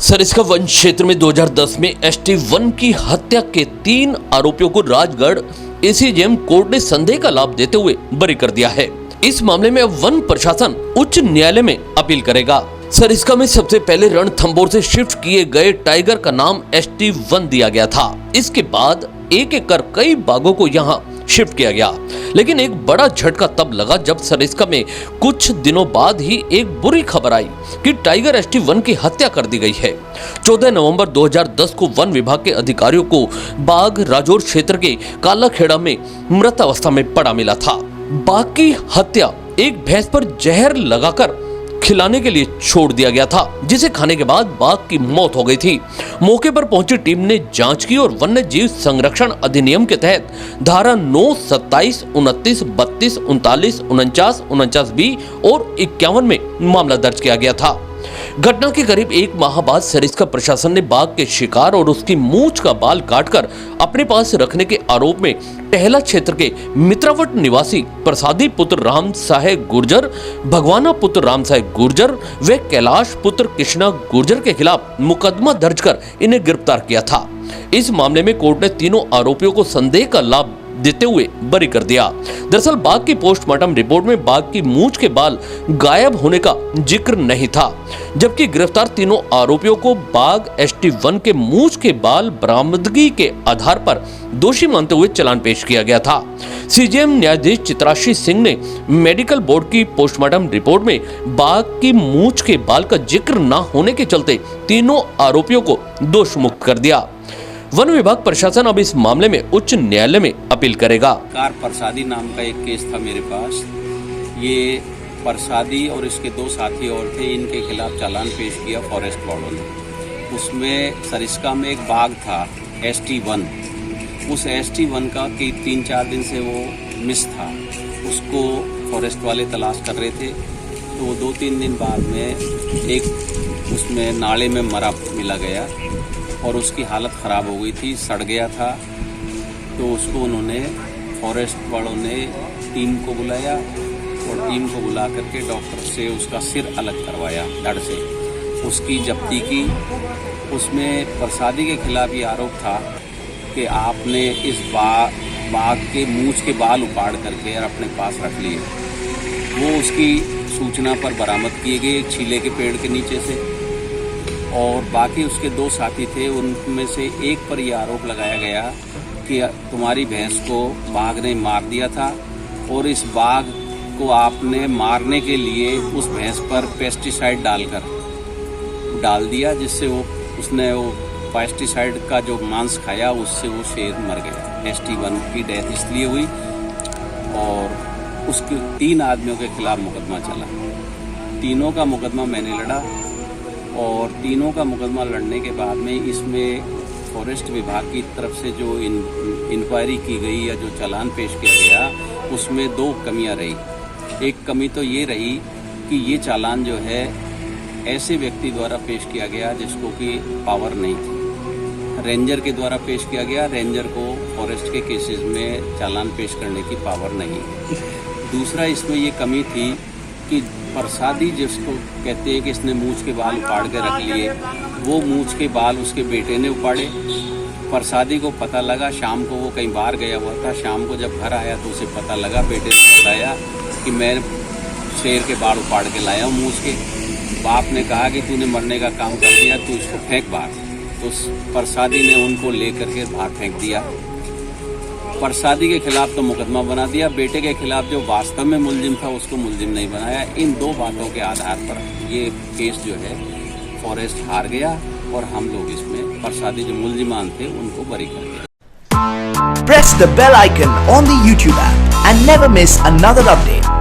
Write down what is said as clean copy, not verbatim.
Sariska one क्षेत्र में 2010 में ST1 की हत्या के 3 आरोपियों को राजगढ़ एसीजेएम कोर्ट ने संदेह का लाभ देते हुए बरी कर दिया है। इस मामले में अब वन प्रशासन उच्च न्यायालय में अपील करेगा। सरिस्का में सबसे पहले रणथंभौर से शिफ्ट किए गए टाइगर का नाम ST1 दिया गया था। इसके बाद एक एक कर कई बाघों को यहाँ शिफ्ट किया गया, लेकिन एक बड़ा झटका तब लगा जब सरिस्का में कुछ दिनों बाद ही एक बुरी खबर आई कि टाइगर ST1 की हत्या कर दी गई है। 14 नवंबर 2010 को वन विभाग के अधिकारियों को बाघ राजौर क्षेत्र के कालाखेड़ा में मृत अवस्था में पड़ा मिला था। बाघ की हत्या एक भैंस पर जहर लगाकर खिलाने के लिए छोड़ दिया गया था, जिसे खाने के बाद बाघ की मौत हो गई थी। मौके पर पहुंची टीम ने जांच की और वन्य जीव संरक्षण अधिनियम के तहत धारा 9, 27, 29, 32, 39, 49, 49B और 51 में मामला दर्ज किया गया था। घटना के करीब एक माह बाद सरिस्का प्रशासन ने बाघ के शिकार और उसकी मूंछ का बाल काटकर अपने पास रखने के आरोप में टहला क्षेत्र के मित्रावट निवासी प्रसादी पुत्र राम साहे गुर्जर, भगवाना पुत्र राम साहे गुर्जर व कैलाश पुत्र कृष्णा गुर्जर के खिलाफ मुकदमा दर्ज कर इन्हें गिरफ्तार किया था। इस मामले में कोर्ट ने तीनों आरोपियों को संदेह का लाभ देते हुए बरी कर दिया। दरअसल बाघ की पोस्टमार्टम रिपोर्ट में बाघ की मूंछ के बाल गायब होने का जिक्र नहीं था, जबकि गिरफ्तार तीनों आरोपियों को बाघ ST1 के मूंछ के बाल बरामदगी के आधार पर दोषी मानते हुए चालान पेश किया गया था। CJM न्यायाधीश चित्राशी सिंह ने मेडिकल बोर्ड की पोस्टमार्टम रिपोर्ट में बाघ की मूंछ के बाल का जिक्र न होने के चलते तीनों आरोपियों को दोष मुक्त कर दिया। वन विभाग प्रशासन अब इस मामले में उच्च न्यायालय में अपील करेगा। कार प्रसादी नाम का एक केस था मेरे पास। ये प्रसादी और इसके 2 साथी और थे, इनके खिलाफ चालान पेश किया फॉरेस्ट वालों ने। उसमें सरिस्का में एक बाघ था ST1। उस ST1 का 3-4 दिन से वो मिस था, उसको फॉरेस्ट वाले तलाश कर रहे थे। तो 2-3 दिन बाद में एक उसमें नाले में मरा मिला गया और उसकी हालत ख़राब हो गई थी, सड़ गया था। तो उसको उन्होंने फॉरेस्ट वालों ने टीम को बुलाया और टीम को बुला करके डॉक्टर से उसका सिर अलग करवाया, धड़ से उसकी जब्ती की। उसमें प्रसादी के खिलाफ ये आरोप था कि आपने इस बाघ के मूंछ के बाल उपाड़ करके और अपने पास रख लिए। वो उसकी सूचना पर बरामद किए गए एक छीले के पेड़ के नीचे से, और बाकी उसके 2 साथी थे, उनमें से एक पर यह आरोप लगाया गया कि तुम्हारी भैंस को बाघ ने मार दिया था और इस बाघ को आपने मारने के लिए उस भैंस पर पेस्टिसाइड डाल दिया, जिससे उसने पेस्टिसाइड का जो मांस खाया उससे वो शेर मर गया। ST1 की डेथ इसलिए हुई और उसके 3 आदमियों के खिलाफ मुकदमा चला। तीनों का मुकदमा मैंने लड़ा और तीनों का मुकदमा लड़ने के बाद में इसमें फॉरेस्ट विभाग की तरफ से जो इंक्वायरी की गई या जो चालान पेश किया गया, उसमें 2 कमियां रही। एक कमी तो ये रही कि ये चालान जो है ऐसे व्यक्ति द्वारा पेश किया गया जिसको कि पावर नहीं थी। रेंजर के द्वारा पेश किया गया, रेंजर को फॉरेस्ट के केसेस में चालान पेश करने की पावर नहीं। दूसरा इसमें ये कमी थी कि प्रसादी जिसको कहते हैं कि इसने मूंछ के बाल उपाड़ के रख लिए, वो मूंछ के बाल उसके बेटे ने उपाड़े। प्रसादी को पता लगा, शाम को वो कहीं बाहर गया हुआ था, शाम को जब घर आया तो उसे पता लगा, बेटे ने बताया कि मैं शेर के बाल उपाड़ के लाया हूँ मूंछ के। बाप ने कहा कि तूने मरने का काम कर दिया, तू इसको फेंक बाहर। तो प्रसादी ने उनको ले करके बाहर फेंक दिया। प्रसादी के खिलाफ तो मुकदमा बना दिया, बेटे के खिलाफ जो वास्तव में मुलजिम था उसको मुलजिम नहीं बनाया। इन 2 बातों के आधार पर ये केस जो है फॉरेस्ट हार गया और हम लोग इसमें प्रसादी जो मुलजिमान थे उनको बरी कर दिया। Press the bell icon on the YouTube app and never miss another update.